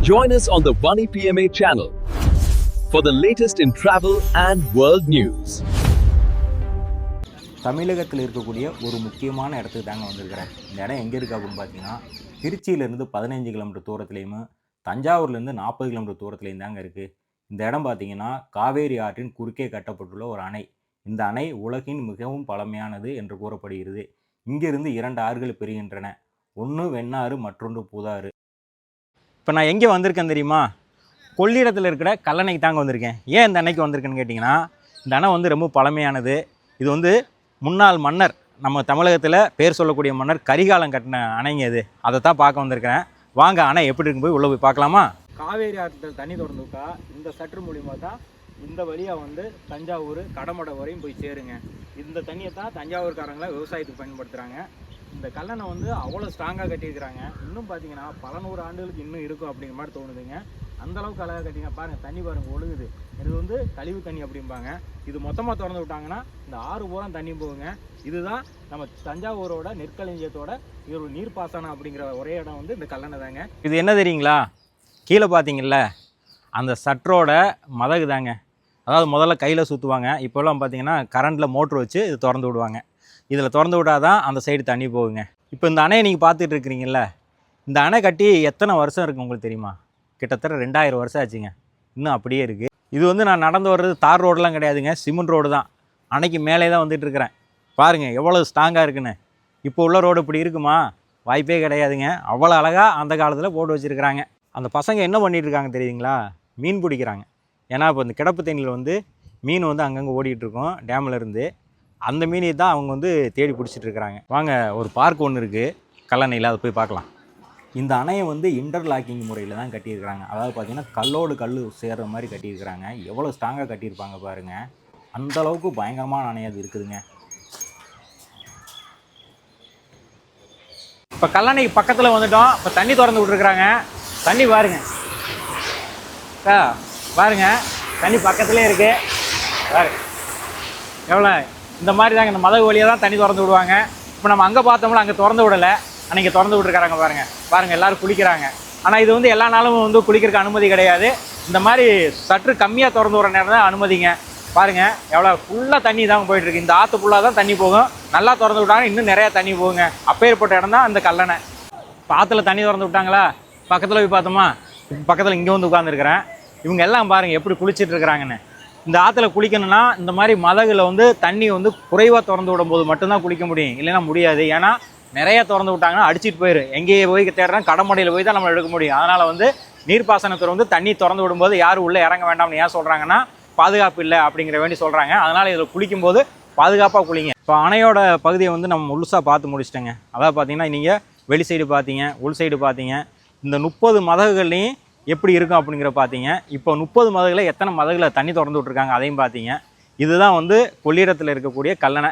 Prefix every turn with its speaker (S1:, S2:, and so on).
S1: Join us on the Vani PMA channel for the latest in travel and world news.
S2: தமிழகத்தில் இருக்கக்கூடிய ஒரு முக்கியமான இடத்துக்கு தாங்க வந்திருக்கிறேன். இந்த இடம் எங்கே இருக்குது அப்படின்னு பார்த்தீங்கன்னா, திருச்சியிலேருந்து 15 கிலோமீட்டர் தூரத்துலேயும் தஞ்சாவூர்லேருந்து 40 கிலோமீட்டர் தூரத்துலேயும் தாங்க இருக்குது. இந்த இடம் பார்த்தீங்கன்னா காவேரி ஆற்றின் குறுக்கே கட்டப்பட்டுள்ள ஒரு அணை. இந்த அணை உலகின் மிகவும் பழமையானது என்று கூறப்படுகிறது. இங்கிருந்து 2 ஆறுகள் பிரிகின்றன. ஒன்று வெண்ணாறு, மற்றொன்று பூதாறு. இப்போ நான் எங்கே வந்திருக்கேன் தெரியுமா? கொள்ளிடத்தில் இருக்கிற கல்லணைக்கு தாங்க வந்திருக்கேன். ஏன் இந்த அணைக்கு வந்திருக்கேன்னு கேட்டிங்கன்னா, இந்த அணை வந்து ரொம்ப பழமையானது. இது வந்து முன்னாள் மன்னர், நம்ம தமிழகத்தில் பேர் சொல்லக்கூடிய மன்னர் கரிகாலன் கட்டின அணைங்க இது. அதை தான் பார்க்க வந்திருக்கிறேன். வாங்க அணை எப்படி இருக்கும் போய் உள்ளே போய் பார்க்கலாமா? காவேரி ஆற்றில் தண்ணி திறந்து விட்டா இந்த சற்று மூலியமாக தான் இந்த வழியாக வந்து தஞ்சாவூர் கடமடை வரையும் போய் சேருங்க. இந்த தண்ணியை தான் தஞ்சாவூர்காரங்களை விவசாயத்துக்கு பயன்படுத்துகிறாங்க. இந்த கல்லணை வந்து அவ்வளோ ஸ்ட்ராங்காக கட்டியிருக்கிறாங்க. இன்னும் பார்த்தீங்கன்னா பல 100 ஆண்டுகளுக்கு இன்னும் இருக்கும் அப்படிங்கிற மாதிரி தோணுதுங்க. அந்தளவுக்கு அழகாக கட்டிங்க. பாருங்கள், தண்ணி பாருங்கள் ஒழுகுது. இது வந்து கழிவு தண்ணி அப்படிம்பாங்க. இது மொத்தமாக திறந்து விட்டாங்கன்னா இந்த ஆறு பூரா தண்ணி போகுங்க. இதுதான் நம்ம தஞ்சாவூரோட நெற்களஞ்சியத்தோட இது ஒரு நீர்ப்பாசனம் அப்படிங்கிற ஒரே இடம் வந்து இந்த கல்லணை தாங்க. இது என்ன தெரியுங்களா? கீழே பார்த்தீங்கல்ல, அந்த சற்றோட மதகு தாங்க. அதாவது முதல்ல கையில் சுற்றுவாங்க. இப்போல்லாம் பார்த்தீங்கன்னா கரண்டில் மோட்ரு வச்சு இது திறந்து விடுவாங்க. இதில் திறந்து விட்டால் தான் அந்த சைடு தண்ணி போகுங்க. இப்போ இந்த அணையை நீங்கள் பார்த்துட்டு இருக்கிறீங்கள, இந்த அணை கட்டி எத்தனை வருஷம் இருக்குது உங்களுக்கு தெரியுமா? கிட்டத்தட்ட 2000 வருஷம் ஆச்சுங்க. இன்னும் அப்படியே இருக்குது. இது வந்து நான் நடந்து வர்றது தார் ரோடெலாம் கிடையாதுங்க, சிமெண்ட் ரோடு தான். அணைக்கு மேலே தான் வந்துட்டு இருக்கிறேன். பாருங்கள் எவ்வளோ ஸ்ட்ராங்காக இருக்குன்னு. இப்போ உள்ள ரோடு இப்படி இருக்குமா? வாய்ப்பே கிடையாதுங்க. அவ்வளோ அழகாக அந்த காலத்தில் போட்டு வச்சுருக்கிறாங்க. அந்த பசங்க என்ன பண்ணிகிட்டு இருக்காங்க தெரியுங்களா? மீன் பிடிக்கிறாங்க. ஏன்னா இப்போ இந்த கிடப்பு தண்ணியில் வந்து மீன் வந்து அங்கங்கே ஓடிட்டுருக்கோம் டேமில் இருந்து. அந்த மீனை தான் அவங்க வந்து தேடி பிடிச்சிட்டு இருக்கிறாங்க. வாங்க, ஒரு பார்க் ஒன்று இருக்குது கல்லணையில், அதை போய் பார்க்கலாம். இந்த அணையை வந்து இன்டர்லாக்கிங் முறையில் தான் கட்டியிருக்கிறாங்க. அதாவது பார்த்திங்கன்னா கல்லோடு கல் சேர்கிற மாதிரி கட்டியிருக்கிறாங்க. எவ்வளோ ஸ்ட்ராங்காக கட்டியிருப்பாங்க பாருங்கள். அந்தளவுக்கு பயங்கரமான அணை அது இருக்குதுங்க. இப்போ கல்லணைக்கு பக்கத்தில் வந்துட்டோம். இப்போ தண்ணி திறந்து விட்ருக்குறாங்க. தண்ணி பாருங்கள் பாருங்கள், தண்ணி பக்கத்துலேயே இருக்குது. பாருங்க எவ்வளோ. இந்த மாதிரி தாங்க, இந்த மதகு வழியாக தான் தண்ணி திறந்து விடுவாங்க. இப்போ நம்ம அங்கே பார்த்தோம்னா அங்கே திறந்து விடலை, அன்றைக்கி திறந்து விட்டுருக்காங்க. பாருங்கள் எல்லோரும் குளிக்கிறாங்க. ஆனால் இது வந்து எல்லா நாளும் வந்து குளிக்கிறதுக்கு அனுமதி கிடையாது. இந்த மாதிரி சற்று கம்மியாக திறந்து விடுற நேரம் தான் அனுமதிங்க. பாருங்கள் எவ்வளோ ஃபுல்லாக தண்ணி தாங்க போயிட்டுருக்கு. இந்த ஆற்று ஃபுல்லாக தான் தண்ணி போகும். நல்லா திறந்து விட்டாங்க, இன்னும் நிறையா தண்ணி போகுங்க. அப்பேற்பட்ட இடம் தான் அந்த கல்லணை. இப்போ ஆற்றுல தண்ணி திறந்து விட்டாங்களா, பக்கத்தில் போய் பார்த்தோமா? பக்கத்தில் இங்கே வந்து உட்காந்துருக்கிறேன். இவங்க எல்லாம் பாருங்கள் எப்படி குளிச்சுட்டு இருக்கிறாங்கன்னு. இந்த ஆற்றுல குளிக்கணும்னா இந்த மாதிரி மதகுல வந்து தண்ணி வந்து குறைவாக திறந்து விடும்போது மட்டும்தான் குளிக்க முடியும், இல்லைன்னா முடியாது. ஏன்னா நிறைய திறந்து விட்டாங்கன்னா அடிச்சிட்டு போயிடும். எங்கேயே போய் தேடுறோம், கடமடையில் போய் தான் நம்ம எடுக்க முடியும். அதனால் வந்து நீர்ப்பாசனத்தில் வந்து தண்ணி திறந்து விடும்போது யாரும் உள்ளே இறங்க வேண்டாம்னு ஏன் சொல்கிறாங்கன்னா, பாதுகாப்பு இல்லை அப்படிங்கிற வேண்டி சொல்கிறாங்க. அதனால் இதில் குளிக்கும்போது பாதுகாப்பாக குளிங்க. இப்போ அணையோட பகுதியை வந்து நம்ம முழுசாக பார்த்து முடிச்சிட்டேங்க. அதாவது பார்த்தீங்கன்னா நீங்கள் வெளி சைடு பார்த்தீங்க, உள் சைடு பார்த்தீங்க. இந்த 30 மதகுகள்லையும் எப்படி இருக்கும் அப்படிங்கிற பார்த்தீங்க. இப்போ 30 மதகுல எத்தனை மதகுல தண்ணி திறந்து விட்ருக்காங்க அதையும் பார்த்தீங்க. இதுதான் வந்து கொள்ளிடத்தில் இருக்கக்கூடிய கல்லணை.